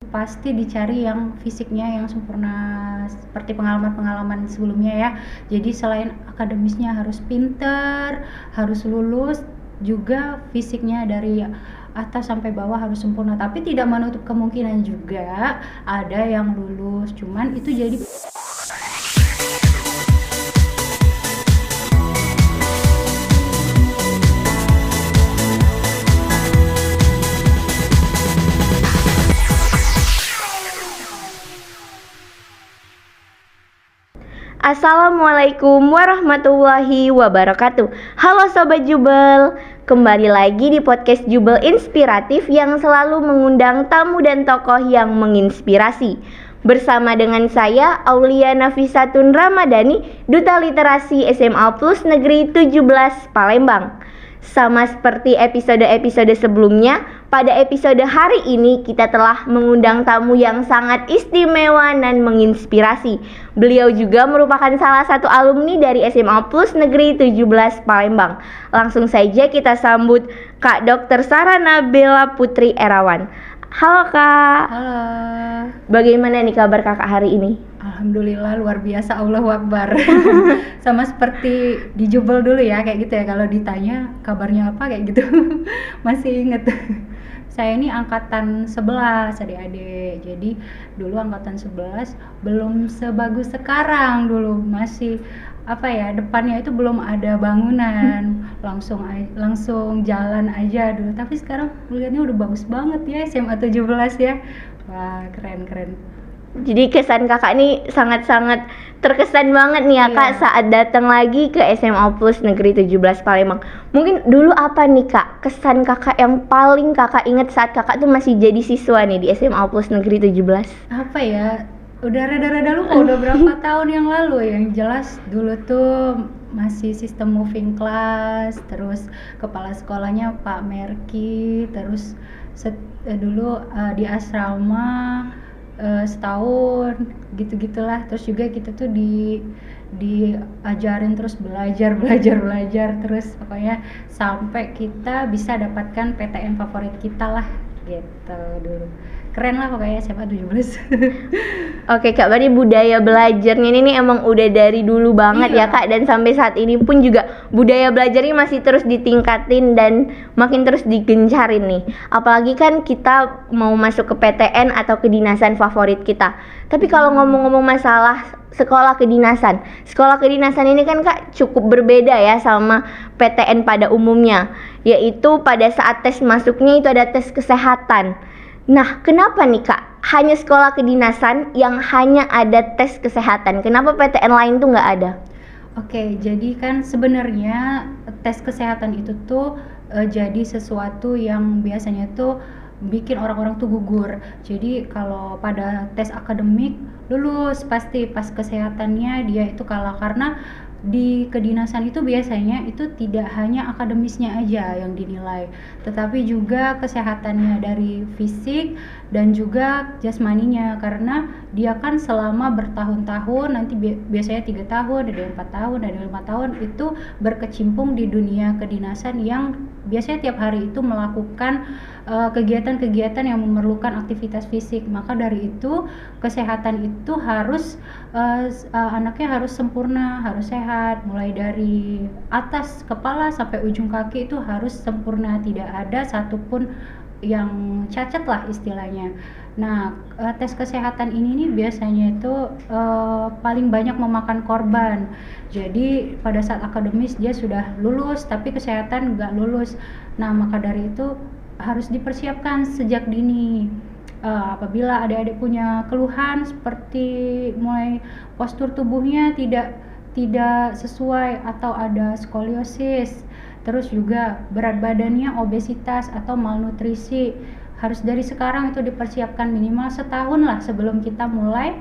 pasti dicari yang fisiknya yang sempurna seperti pengalaman-pengalaman sebelumnya ya. Jadi selain akademisnya harus pinter, harus lulus, juga fisiknya dari atas sampai bawah harus sempurna. Tapi tidak menutup kemungkinan juga ada yang lulus, cuman itu jadi Assalamualaikum warahmatullahi wabarakatuh. Halo Sobat Jubel, kembali lagi di podcast Jubel Inspiratif yang selalu mengundang tamu dan tokoh yang menginspirasi. Bersama dengan saya, Aulia Nafisatun Ramadhani, Duta Literasi SMA Plus Negeri 17 Palembang. Sama seperti episode-episode sebelumnya, pada episode hari ini kita telah mengundang tamu yang sangat istimewa dan menginspirasi. Beliau juga merupakan salah satu alumni dari SMA Plus Negeri 17 Palembang. Langsung saja kita sambut Kak Dr. Sarana Bella Putri Erawan. Halo Kak. halo. Bagaimana nih kabar Kakak hari ini? Alhamdulillah luar biasa, Allahu Akbar. Sama seperti di Jubel dulu ya, kayak gitu ya, kalau ditanya kabarnya apa kayak gitu. Masih inget. Saya ini angkatan 11 adik-adik. Jadi dulu angkatan 11 belum sebagus sekarang, dulu masih depannya itu belum ada bangunan, langsung jalan aja dulu. Tapi sekarang lihatnya udah bagus banget ya, SMA 17 ya. Wah, keren. Jadi kesan kakak nih sangat-sangat terkesan banget nih ya Kak saat datang lagi ke SMA Plus Negeri 17 Palembang. Mungkin dulu apa nih Kak kesan kakak yang paling kakak inget saat kakak tuh masih jadi siswa nih di SMA Plus Negeri 17? Apa ya, udah rada-rada lupa, udah berapa tahun yang lalu. Yang jelas dulu tuh masih sistem moving class, terus kepala sekolahnya Pak Merki, terus dulu di asrama setahun gitu-gitulah. Terus juga kita tuh diajarin terus belajar terus pokoknya sampai kita bisa dapatkan PTN favorit kita lah gitu dulu. Keren lah pokoknya SMA 17. Oke Kak, berarti budaya belajarnya ini emang udah dari dulu banget ya Kak, dan sampai saat ini pun juga budaya belajarnya masih terus ditingkatin dan makin terus digencarin nih. Apalagi kan kita mau masuk ke PTN atau kedinasan favorit kita. Tapi kalau ngomong-ngomong masalah sekolah kedinasan ini kan Kak cukup berbeda ya sama PTN pada umumnya, yaitu pada saat tes masuknya itu ada tes kesehatan. Nah, kenapa nih Kak hanya sekolah kedinasan yang hanya ada tes kesehatan? Kenapa PTN lain tuh nggak ada? Oke, jadi kan sebenarnya tes kesehatan itu tuh jadi sesuatu yang biasanya tuh bikin orang-orang tuh gugur. Jadi kalau pada tes akademik lulus, pasti pas kesehatannya dia itu kalah, karena di kedinasan itu biasanya itu tidak hanya akademisnya aja yang dinilai, tetapi juga kesehatannya dari fisik dan juga jasmaninya, karena dia kan selama bertahun-tahun, nanti biasanya 3 tahun, ada 4 tahun, ada 5 tahun itu berkecimpung di dunia kedinasan yang biasanya tiap hari itu melakukan kegiatan-kegiatan yang memerlukan aktivitas fisik. Maka dari itu kesehatan itu harus anaknya harus sempurna, harus sehat, mulai dari atas kepala sampai ujung kaki itu harus sempurna, tidak ada satupun yang cacat lah istilahnya. Nah, tes kesehatan ini nih biasanya itu paling banyak memakan korban. Jadi pada saat akademis dia sudah lulus tapi kesehatan nggak lulus. Nah, maka dari itu harus dipersiapkan sejak dini. Apabila adik-adik punya keluhan seperti mulai postur tubuhnya tidak sesuai atau ada skoliosis, terus juga berat badannya obesitas atau malnutrisi, harus dari sekarang itu dipersiapkan minimal setahun lah sebelum kita mulai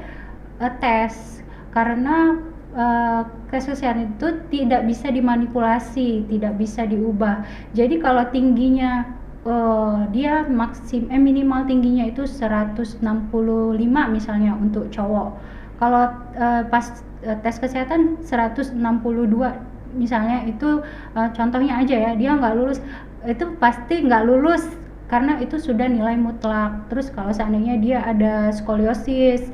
tes, karena kesehatan itu tidak bisa dimanipulasi, tidak bisa diubah. Jadi kalau tingginya dia minimal tingginya itu 165 misalnya untuk cowok. Kalau pas tes kesehatan 162 misalnya, itu contohnya aja ya, dia nggak lulus, itu pasti nggak lulus karena itu sudah nilai mutlak. Terus kalau seandainya dia ada skoliosis,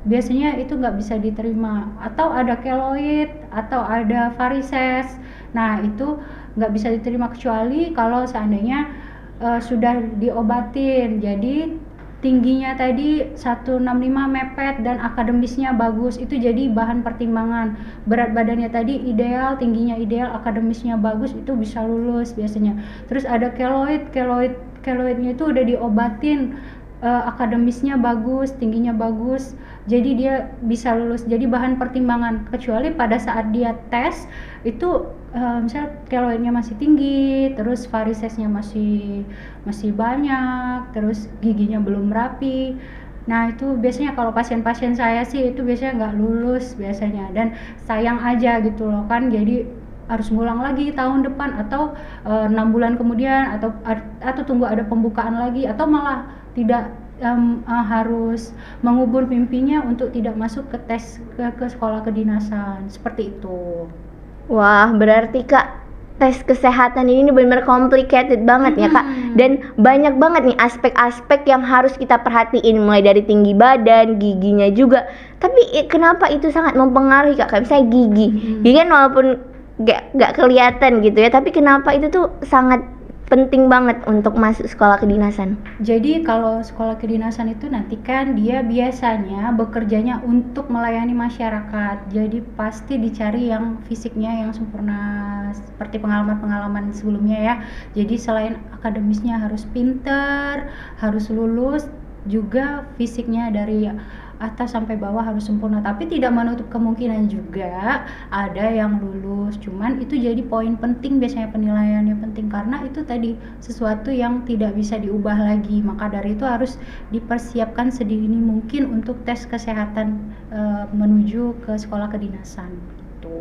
biasanya itu nggak bisa diterima, atau ada keloid atau ada varises. Nah itu nggak bisa diterima kecuali kalau seandainya sudah diobatin. Jadi tingginya tadi 165 mepet dan akademisnya bagus, itu jadi bahan pertimbangan. Berat badannya tadi ideal, tingginya ideal, akademisnya bagus, itu bisa lulus biasanya. Terus ada keloidnya itu udah diobatin, akademisnya bagus, tingginya bagus, jadi dia bisa lulus, jadi bahan pertimbangan. Kecuali pada saat dia tes itu misal keloidnya masih tinggi, terus varisesnya masih banyak, terus giginya belum rapi. Nah itu biasanya kalau pasien-pasien saya sih itu biasanya nggak lulus biasanya, dan sayang aja gitu loh kan, jadi harus ngulang lagi tahun depan, atau 6 bulan kemudian, atau tunggu ada pembukaan lagi, atau malah tidak harus mengubur mimpinya untuk tidak masuk ke tes ke sekolah kedinasan seperti itu. Wah, berarti Kak, tes kesehatan ini benar-benar complicated banget ya Kak. Dan banyak banget nih aspek-aspek yang harus kita perhatiin, mulai dari tinggi badan, giginya juga. Tapi kenapa itu sangat mempengaruhi Kak? Kayak misalnya gigi. Gigi kan walaupun gak kelihatan gitu ya, tapi kenapa itu tuh sangat penting banget untuk masuk sekolah kedinasan? Jadi kalau sekolah kedinasan itu nanti kan dia biasanya bekerjanya untuk melayani masyarakat. Jadi pasti dicari yang fisiknya yang sempurna seperti pengalaman-pengalaman sebelumnya ya. Jadi selain akademisnya harus pinter, harus lulus, juga fisiknya dari atas sampai bawah harus sempurna. Tapi tidak menutup kemungkinan juga ada yang lulus, cuman itu jadi poin penting biasanya, penilaiannya penting karena itu tadi sesuatu yang tidak bisa diubah lagi. Maka dari itu harus dipersiapkan sedini mungkin untuk tes kesehatan menuju ke sekolah kedinasan gitu.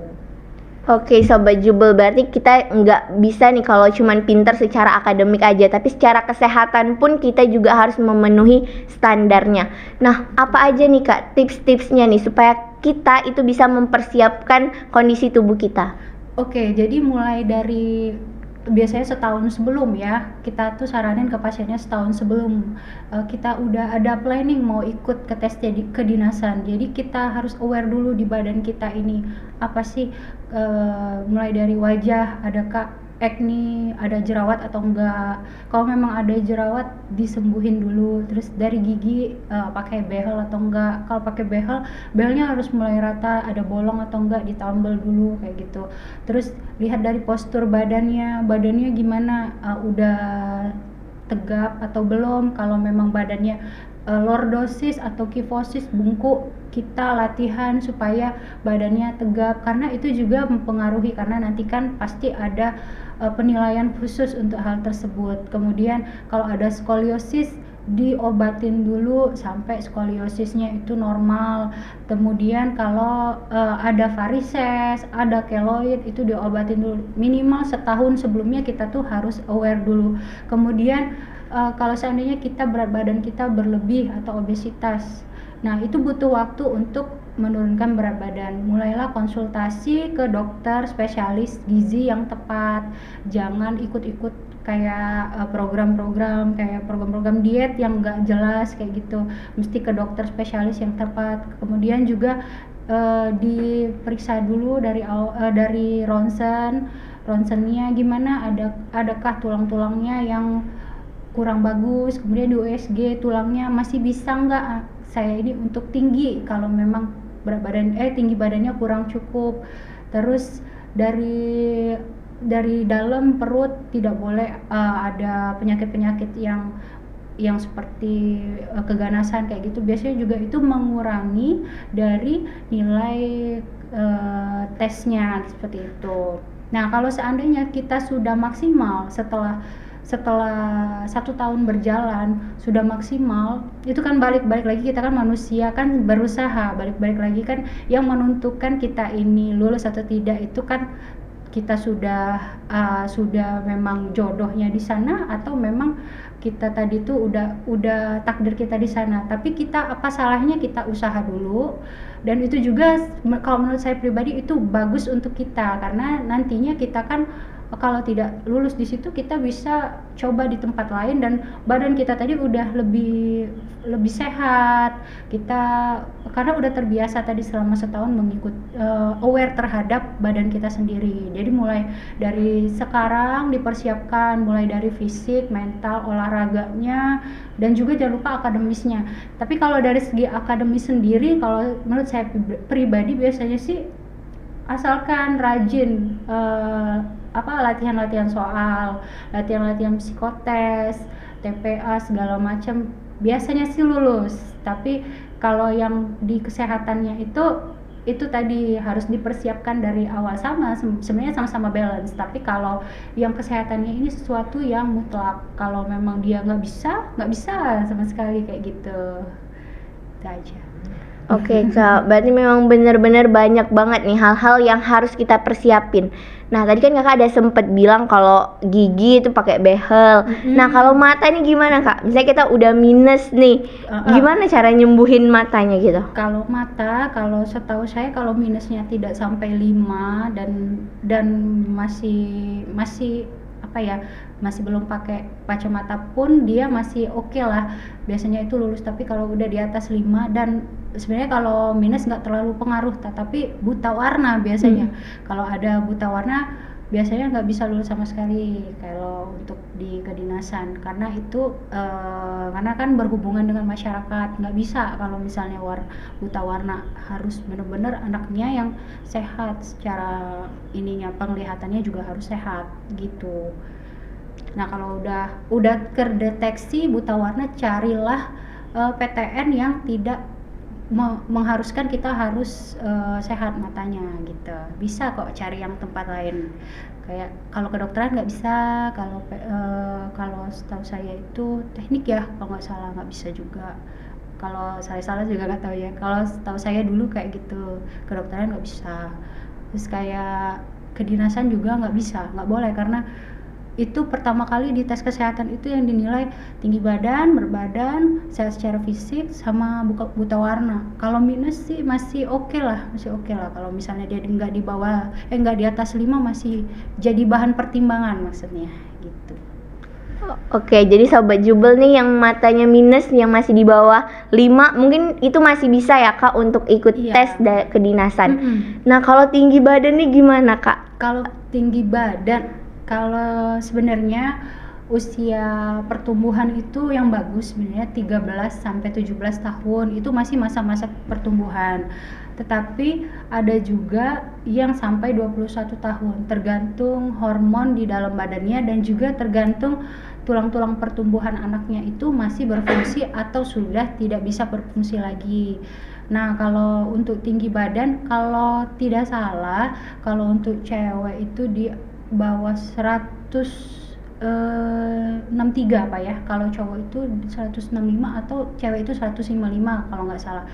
Oke Sobat Jubel, berarti kita nggak bisa nih kalau cuman pinter secara akademik aja, tapi secara kesehatan pun kita juga harus memenuhi standarnya. Nah, apa aja nih Kak tips-tipsnya nih supaya kita itu bisa mempersiapkan kondisi tubuh kita? Oke, jadi mulai dari biasanya setahun sebelum ya, kita tuh saranin ke pasiennya setahun sebelum kita udah ada planning mau ikut ke tes jadi kedinasan. Jadi kita harus aware dulu di badan kita ini apa sih, mulai dari wajah, adakah acne, ada jerawat atau enggak. Kalau memang ada jerawat disembuhin dulu. Terus dari gigi pakai behel atau enggak. Kalau pakai behelnya harus mulai rata, ada bolong atau enggak ditambal dulu kayak gitu. Terus lihat dari postur badannya gimana, udah tegap atau belum. Kalau memang badannya lordosis atau kifosis, bungkuk, kita latihan supaya badannya tegap, karena itu juga mempengaruhi, karena nanti kan pasti ada penilaian khusus untuk hal tersebut. Kemudian kalau ada skoliosis diobatin dulu sampai skoliosisnya itu normal. Kemudian kalau ada varises, ada keloid, itu diobatin dulu minimal setahun sebelumnya. Kita tuh harus aware dulu. Kemudian kalau seandainya kita berat badan kita berlebih atau obesitas, nah itu butuh waktu untuk menurunkan berat badan. Mulailah konsultasi ke dokter spesialis gizi yang tepat. Jangan ikut-ikut kayak program-program diet yang enggak jelas kayak gitu. Mesti ke dokter spesialis yang tepat. Kemudian juga diperiksa dulu dari ronsennya gimana, adakah tulang-tulangnya yang kurang bagus. Kemudian di USG tulangnya masih bisa nggak saya ini untuk tinggi, kalau memang tinggi badannya kurang cukup. Terus dari dalam perut tidak boleh ada penyakit-penyakit yang seperti keganasan kayak gitu. Biasanya juga itu mengurangi dari nilai tesnya seperti itu. Nah kalau seandainya kita sudah maksimal setelah 1 tahun berjalan sudah maksimal, itu kan balik lagi, kita kan manusia kan berusaha, balik lagi kan yang menentukan kita ini lulus atau tidak itu kan kita sudah memang jodohnya di sana, atau memang kita tadi tuh udah takdir kita di sana. Tapi kita apa salahnya kita usaha dulu, dan itu juga kalau menurut saya pribadi itu bagus untuk kita, karena nantinya kita kan kalau tidak lulus di situ kita bisa coba di tempat lain dan badan kita tadi udah lebih sehat kita, karena udah terbiasa tadi selama setahun mengikut aware terhadap badan kita sendiri. Jadi mulai dari sekarang dipersiapkan, mulai dari fisik, mental, olahraganya, dan juga jangan lupa akademisnya. Tapi kalau dari segi akademis sendiri, kalau menurut saya pribadi biasanya sih asalkan rajin latihan-latihan soal, latihan-latihan psikotes, TPA segala macam, biasanya sih lulus. Tapi kalau yang di kesehatannya itu tadi harus dipersiapkan dari awal. Sebenarnya sama-sama balance, tapi kalau yang kesehatannya ini sesuatu yang mutlak. Kalau memang dia nggak bisa sama sekali kayak gitu. Itu aja. Oke Kak, berarti memang benar-benar banyak banget nih hal-hal yang harus kita persiapin. Nah tadi kan Kakak ada sempet bilang kalau gigi itu pakai behel. Nah kalau mata nih gimana Kak? Misalnya kita udah minus nih, gimana cara nyembuhin matanya gitu? Kalau mata, kalau setahu saya kalau minusnya tidak sampai 5 dan masih apa ya, masih belum pakai kacamata pun dia masih oke lah, biasanya itu lulus. Tapi kalau udah di atas 5, dan sebenarnya kalau minus nggak terlalu pengaruh, tapi buta warna biasanya. Kalau ada buta warna biasanya nggak bisa lulus sama sekali kalau untuk di kedinasan, karena itu karena kan berhubungan dengan masyarakat. Nggak bisa kalau misalnya buta warna, harus benar-benar anaknya yang sehat secara ininya, penglihatannya juga harus sehat gitu. Nah kalau udah terdeteksi buta warna, carilah PTN yang tidak mengharuskan kita harus sehat matanya gitu. Bisa kok cari yang tempat lain, kayak kalau kedokteran nggak bisa. Kalau setahu saya itu teknik ya, kalau nggak salah nggak bisa juga. Kalau salah juga nggak tahu ya. Kalau setahu saya dulu kayak gitu, kedokteran nggak bisa. Terus kayak kedinasan juga nggak bisa, nggak boleh, karena itu pertama kali di tes kesehatan itu yang dinilai tinggi badan, berbadan, sehat secara fisik, sama buta warna. Kalau minus sih masih oke lah. Kalau misalnya dia nggak di atas 5 masih jadi bahan pertimbangan maksudnya gitu. Oke, jadi Sobat Jubel nih yang matanya minus, yang masih di bawah 5, mungkin itu masih bisa ya Kak untuk ikut tes kedinasan. Nah kalau tinggi badan nih gimana Kak? Kalau tinggi badan, kalau sebenarnya usia pertumbuhan itu yang bagus sebenarnya 13 sampai 17 tahun, itu masih masa-masa pertumbuhan. Tetapi ada juga yang sampai 21 tahun, tergantung hormon di dalam badannya dan juga tergantung tulang-tulang pertumbuhan anaknya itu masih berfungsi atau sudah tidak bisa berfungsi lagi. Nah, kalau untuk tinggi badan, kalau tidak salah, kalau untuk cewek itu di bawah 163 apa ya, kalau cowok itu 165 atau cewek itu 155 kalau nggak salah.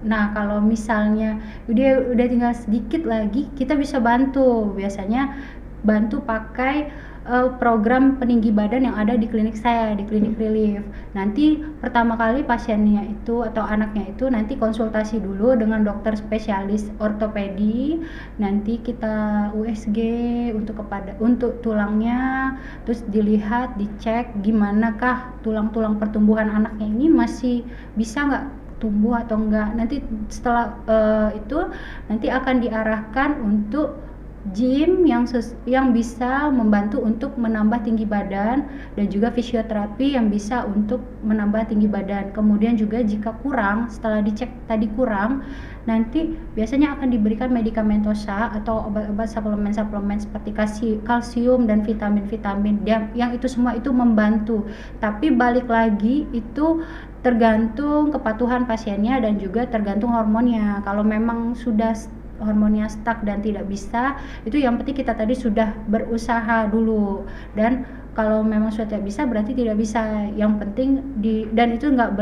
Nah kalau misalnya dia udah tinggal sedikit lagi, kita bisa biasanya bantu pakai program peninggi badan yang ada di klinik saya, di klinik Relief. Nanti pertama kali pasiennya itu atau anaknya itu nanti konsultasi dulu dengan dokter spesialis ortopedi. Nanti kita USG untuk tulangnya, terus dilihat, dicek gimana kah tulang-tulang pertumbuhan anaknya ini masih bisa nggak tumbuh atau enggak. Nanti setelah itu nanti akan diarahkan untuk gym yang bisa membantu untuk menambah tinggi badan, dan juga fisioterapi yang bisa untuk menambah tinggi badan. Kemudian juga jika kurang, setelah dicek tadi kurang, nanti biasanya akan diberikan medikamentosa atau obat-obat suplemen seperti kalsium dan vitamin-vitamin yang itu semua itu membantu. Tapi balik lagi itu tergantung kepatuhan pasiennya dan juga tergantung hormonnya. Kalau memang sudah hormonnya stuck dan tidak bisa, itu yang penting kita tadi sudah berusaha dulu. Dan kalau memang sudah tidak bisa, berarti tidak bisa. Yang penting dan itu nggak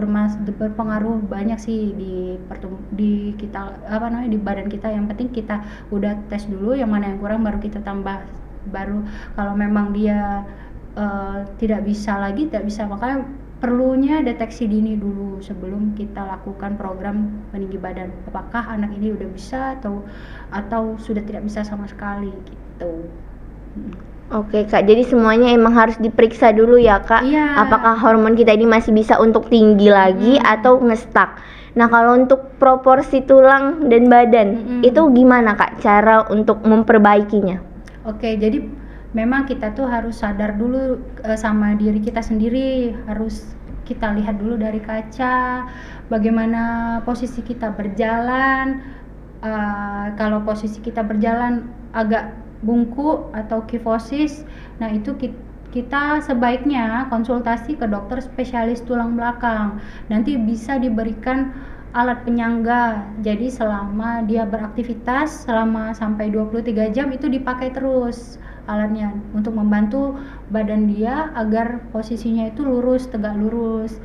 berpengaruh banyak sih di kita di badan kita. Yang penting kita udah tes dulu yang mana yang kurang, baru kita tambah. Baru kalau memang dia tidak bisa, makanya perlunya deteksi dini dulu sebelum kita lakukan program peninggi badan. Apakah anak ini udah bisa atau sudah tidak bisa sama sekali gitu. Oke Kak, jadi semuanya emang harus diperiksa dulu ya Kak. Iya. Apakah hormon kita ini masih bisa untuk tinggi lagi atau ngestak. Nah kalau untuk proporsi tulang dan badan itu gimana Kak cara untuk memperbaikinya? Oke, jadi memang kita tuh harus sadar dulu sama diri kita sendiri, harus kita lihat dulu dari kaca, bagaimana posisi kita berjalan. Kalau posisi kita berjalan agak bungkuk atau kifosis, nah itu kita sebaiknya konsultasi ke dokter spesialis tulang belakang. Nanti bisa diberikan alat penyangga, jadi selama dia beraktivitas selama sampai 23 jam itu dipakai terus alatnya untuk membantu badan dia agar posisinya itu lurus, tegak lurus.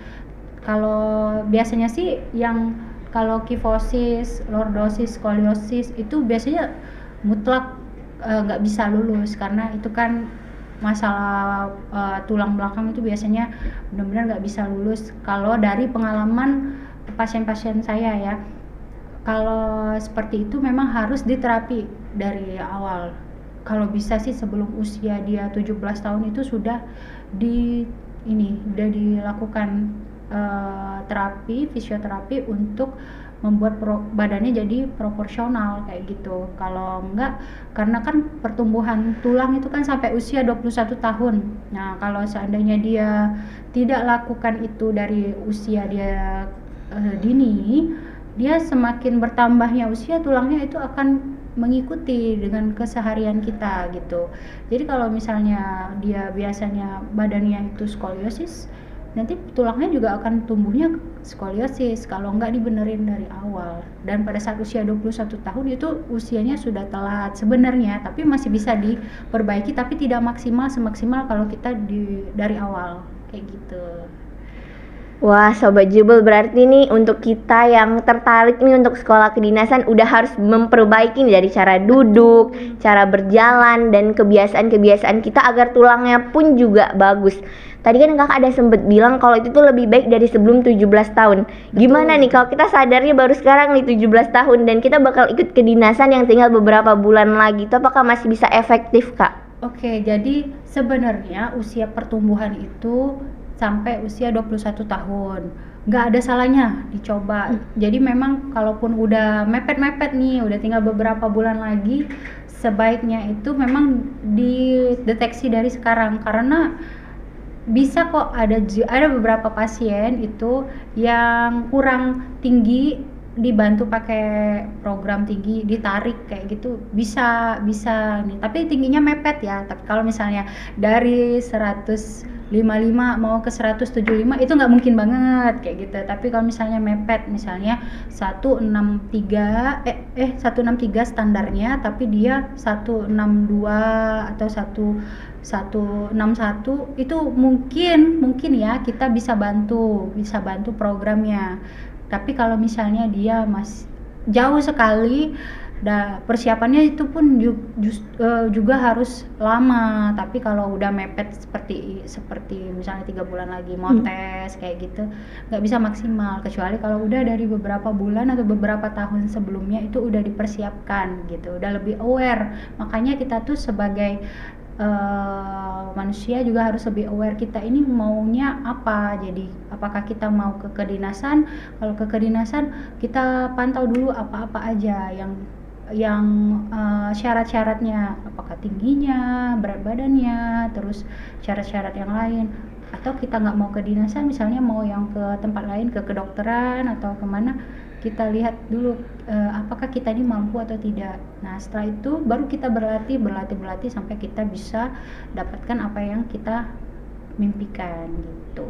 Kalau biasanya sih yang kalau kifosis, lordosis, skoliosis itu biasanya mutlak nggak bisa lulus, karena itu kan masalah tulang belakang itu biasanya benar-benar nggak bisa lulus. Kalau dari pengalaman pasien-pasien saya ya, kalau seperti itu memang harus diterapi dari awal. Kalau bisa sih sebelum usia dia 17 tahun itu sudah dilakukan terapi, fisioterapi untuk membuat badannya jadi proporsional kayak gitu. Kalau enggak, karena kan pertumbuhan tulang itu kan sampai usia 21 tahun. Nah, kalau seandainya dia tidak lakukan itu dari usia dia dini, dia semakin bertambahnya usia tulangnya itu akan mengikuti dengan keseharian kita gitu. Jadi kalau misalnya dia biasanya badannya itu skoliosis, nanti tulangnya juga akan tumbuhnya skoliosis kalau nggak dibenerin dari awal. Dan pada saat usia 21 tahun itu usianya sudah telat sebenarnya, tapi masih bisa diperbaiki, tapi tidak maksimal semaksimal kalau kita dari awal kayak gitu. Wah Sobat Jubel, berarti nih untuk kita yang tertarik nih untuk sekolah kedinasan udah harus memperbaiki nih dari cara duduk, cara berjalan, dan kebiasaan-kebiasaan kita agar tulangnya pun juga bagus. Tadi kan kakak ada sempet bilang kalau itu tuh lebih baik dari sebelum 17 tahun. Gimana nih kalau kita sadarnya baru sekarang nih 17 tahun dan kita bakal ikut kedinasan yang tinggal beberapa bulan lagi, itu apakah masih bisa efektif Kak? Oke, jadi sebenarnya usia pertumbuhan itu sampai usia 21 tahun. Nggak ada salahnya dicoba. Jadi memang kalaupun udah mepet-mepet nih, udah tinggal beberapa bulan lagi, sebaiknya itu memang dideteksi dari sekarang, karena bisa kok ada beberapa pasien itu yang kurang tinggi dibantu pakai program tinggi, ditarik kayak gitu bisa nih, tapi tingginya mepet ya. Tapi kalau misalnya dari 155 mau ke 175 itu nggak mungkin banget kayak gitu. Tapi kalau misalnya mepet, misalnya 163 standarnya tapi dia 162 atau 161, itu mungkin ya kita bisa bantu programnya. Tapi kalau misalnya dia masih jauh sekali, persiapannya itu pun juga harus lama. Tapi kalau udah mepet seperti misalnya 3 bulan lagi mau tes kayak gitu, nggak bisa maksimal, kecuali kalau udah dari beberapa bulan atau beberapa tahun sebelumnya itu udah dipersiapkan gitu, udah lebih aware. Makanya kita tuh sebagai manusia juga harus lebih aware kita ini maunya apa. Jadi apakah kita mau ke kedinasan, kalau ke kedinasan kita pantau dulu apa-apa aja yang syarat-syaratnya, apakah tingginya, berat badannya, terus syarat-syarat yang lain. Atau kita nggak mau kedinasan, misalnya mau yang ke tempat lain, ke kedokteran atau kemana, kita lihat dulu apakah kita ini mampu atau tidak. Nah setelah itu baru kita berlatih sampai kita bisa dapatkan apa yang kita mimpikan gitu.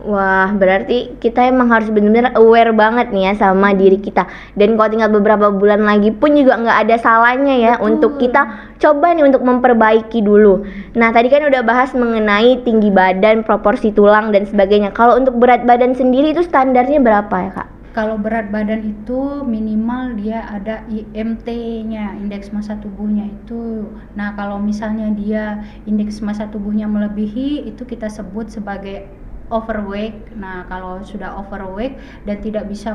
Wah, berarti kita emang harus benar-benar aware banget nih ya sama diri kita. Dan kalau tinggal beberapa bulan lagi pun juga nggak ada salahnya ya. Betul. Untuk kita coba nih untuk memperbaiki dulu. Nah, tadi kan udah bahas mengenai tinggi badan, proporsi tulang dan sebagainya. Kalau untuk berat badan sendiri itu standarnya berapa ya Kak? Kalau berat badan itu minimal dia ada IMT-nya, indeks massa tubuhnya itu. Nah, kalau misalnya dia indeks massa tubuhnya melebihi, itu kita sebut sebagai overweight. Nah, kalau sudah overweight dan tidak bisa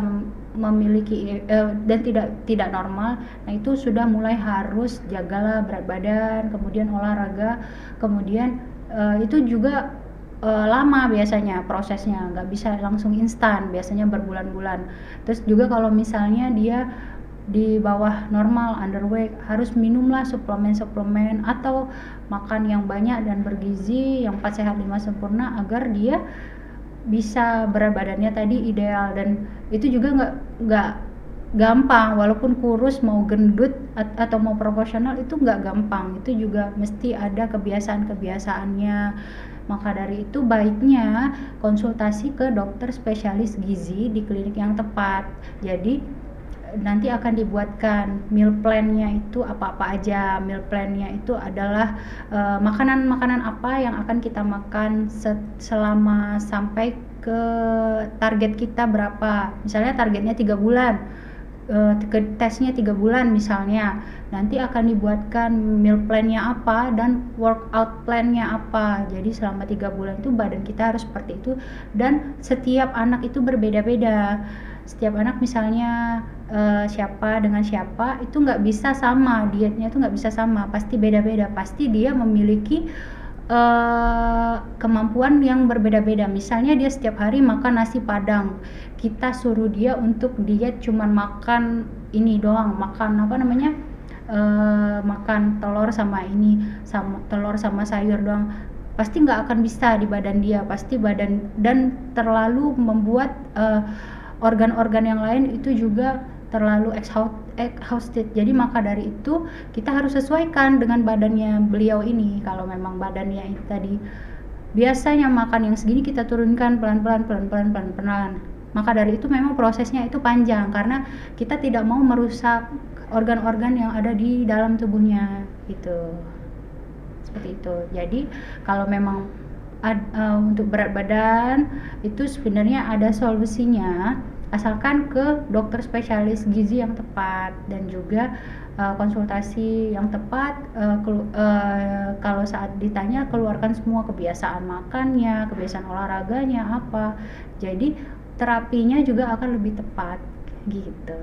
memiliki dan tidak normal, nah itu sudah mulai harus jagalah berat badan, kemudian olahraga, kemudian itu juga lama biasanya prosesnya, nggak bisa langsung instan, biasanya berbulan-bulan. Terus juga kalau misalnya dia di bawah normal, underweight, harus minumlah suplemen-suplemen atau makan yang banyak dan bergizi, yang 4 sehat 5 sempurna agar dia bisa berat badannya tadi ideal. Dan itu juga nggak gampang, walaupun kurus mau gendut atau mau proporsional itu nggak gampang, itu juga mesti ada kebiasaan-kebiasaannya. Maka dari itu baiknya konsultasi ke dokter spesialis gizi di klinik yang tepat. Jadi nanti akan dibuatkan meal plan-nya itu apa-apa aja. Meal plan-nya itu adalah makanan-makanan apa yang akan kita makan selama sampai ke target kita berapa. Misalnya targetnya 3 bulan, tesnya 3 bulan misalnya, nanti akan dibuatkan meal plan-nya apa dan workout plan-nya apa. Jadi selama 3 bulan itu badan kita harus seperti itu, dan setiap anak itu berbeda-beda. Setiap anak misalnya siapa dengan siapa itu nggak bisa sama, dietnya itu nggak bisa sama, pasti beda-beda, pasti dia memiliki kemampuan yang berbeda-beda. Misalnya dia setiap hari makan nasi padang, kita suruh dia untuk diet cuman makan ini doang, makan apa namanya, makan telur sama ini, sama telur sama sayur doang, pasti nggak akan bisa di badan dia, pasti badan, dan terlalu membuat organ-organ yang lain itu juga terlalu exhausted. Jadi maka dari itu kita harus sesuaikan dengan badannya beliau ini. Kalau memang badannya itu tadi biasanya makan yang segini, kita turunkan pelan-pelan. Maka dari itu memang prosesnya itu panjang, karena kita tidak mau merusak organ-organ yang ada di dalam tubuhnya gitu. Seperti itu. Jadi kalau memang untuk berat badan itu sebenarnya ada solusinya, asalkan ke dokter spesialis gizi yang tepat dan juga konsultasi yang tepat. Kalau saat ditanya, keluarkan semua kebiasaan makannya, kebiasaan olahraganya apa, jadi terapinya juga akan lebih tepat gitu.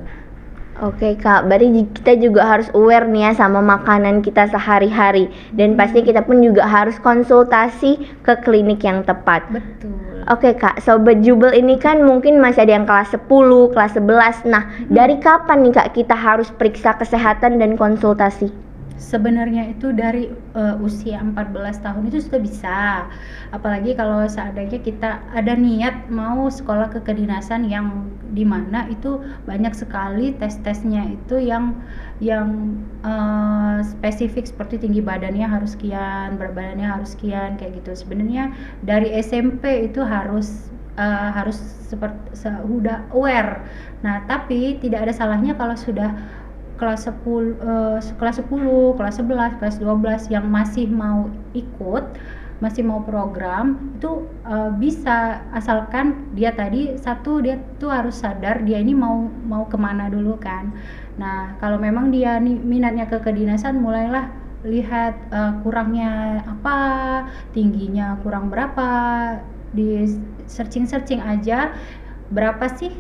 Oke Kak, berarti kita juga harus aware nih ya sama makanan kita sehari-hari, dan pasti kita pun juga harus konsultasi ke klinik yang tepat. Betul. Oke Kak, Sobat Jubel ini kan mungkin masih ada yang kelas 10, kelas 11. Nah, dari kapan nih Kak kita harus periksa kesehatan dan konsultasi? Sebenarnya itu dari usia 14 tahun itu sudah bisa. Apalagi kalau seandainya kita ada niat mau sekolah ke kedinasan yang dimana itu banyak sekali tes-tesnya itu yang spesifik, seperti tinggi badannya harus sekian, berat badannya harus sekian, kayak gitu. Sebenarnya dari SMP itu harus seperti sudah aware. Nah, tapi tidak ada salahnya kalau sudah kelas 10, kelas 11, kelas 12 yang masih mau ikut, masih mau program itu bisa, asalkan dia tadi dia tuh harus sadar dia ini mau kemana dulu kan. Nah, kalau memang dia minatnya ke kedinasan, mulailah lihat kurangnya apa, tingginya kurang berapa, di searching aja berapa sih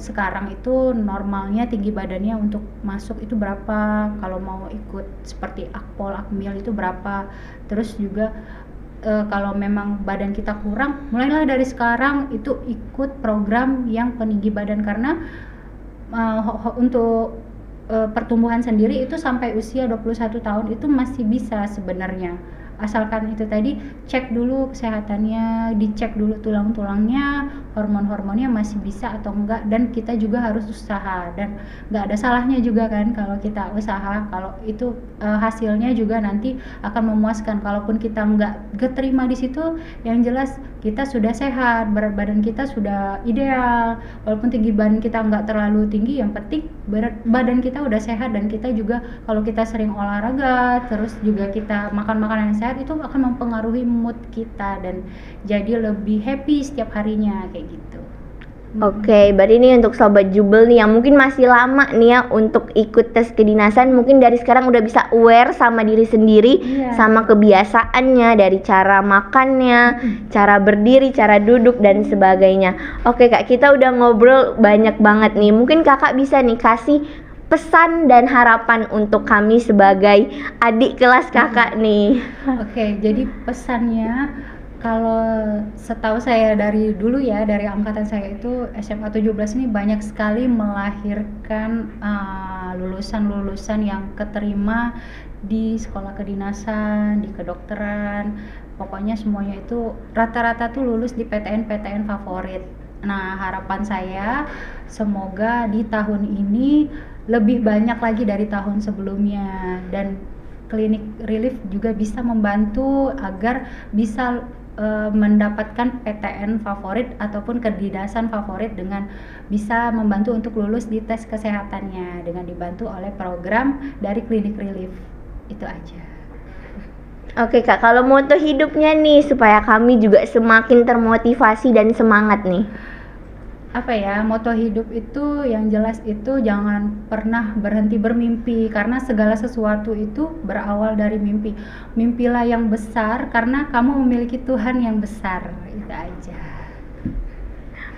sekarang itu normalnya tinggi badannya untuk masuk itu berapa, kalau mau ikut seperti Akpol, Akmil itu berapa. Terus juga kalau memang badan kita kurang, mulailah dari sekarang itu ikut program yang peninggi badan, karena untuk pertumbuhan sendiri itu sampai usia 21 tahun itu masih bisa sebenarnya, asalkan itu tadi cek dulu kesehatannya, dicek dulu tulang-tulangnya, hormon-hormonnya masih bisa atau enggak, dan kita juga harus usaha. Dan enggak ada salahnya juga kan kalau kita usaha, kalau itu hasilnya juga nanti akan memuaskan. Kalaupun kita enggak keterima di situ, yang jelas kita sudah sehat, berat badan kita sudah ideal, walaupun tinggi badan kita enggak terlalu tinggi, yang penting berat badan kita udah sehat. Dan kita juga kalau kita sering olahraga, terus juga kita makan makanan yang sehat, itu akan mempengaruhi mood kita dan jadi lebih happy setiap harinya kayak gitu. Oke, berarti ini untuk Sobat Jubel nih yang mungkin masih lama nih ya untuk ikut tes kedinasan, mungkin dari sekarang udah bisa aware sama diri sendiri, Iya. sama kebiasaannya, dari cara makannya, cara berdiri, cara duduk dan sebagainya. Oke Kak, kita udah ngobrol banyak banget nih. Mungkin Kakak bisa nih kasih pesan dan harapan untuk kami sebagai adik kelas Kakak nih. Oke, jadi pesannya kalau setahu saya dari dulu ya, dari angkatan saya itu SMA 17 ini banyak sekali melahirkan lulusan-lulusan yang keterima di sekolah kedinasan, di kedokteran. Pokoknya semuanya itu rata-rata tuh lulus di PTN-PTN favorit. Nah, harapan saya semoga di tahun ini lebih banyak lagi dari tahun sebelumnya, dan klinik relief juga bisa membantu agar bisa mendapatkan PTN favorit ataupun kedinasan favorit dengan bisa membantu untuk lulus di tes kesehatannya dengan dibantu oleh program dari klinik relief. Itu aja. Oke Kak, kalau moto hidupnya nih supaya kami juga semakin termotivasi dan semangat nih. Apa ya, moto hidup itu yang jelas itu jangan pernah berhenti bermimpi, karena segala sesuatu itu berawal dari mimpi. Mimpilah yang besar karena kamu memiliki Tuhan yang besar. Itu aja.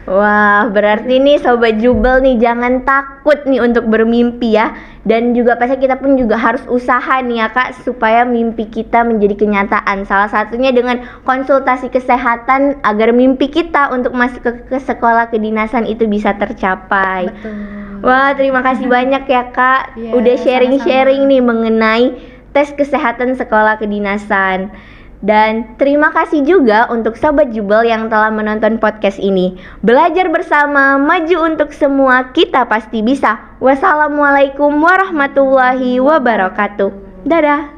Wah, berarti nih Sobat Jubel nih jangan takut nih untuk bermimpi ya. Dan juga pasti kita pun juga harus usaha nih ya Kak supaya mimpi kita menjadi kenyataan. Salah satunya dengan konsultasi kesehatan agar mimpi kita untuk masuk ke sekolah kedinasan itu bisa tercapai. Betul. Wah, terima kasih banyak ya Kak. Iya, Udah sharing-sharing sama-sama. nih mengenai tes kesehatan sekolah kedinasan. Dan terima kasih juga untuk Sobat Jubel yang telah menonton podcast ini. Belajar bersama, maju untuk semua, kita pasti bisa. Wassalamualaikum warahmatullahi wabarakatuh. Dadah.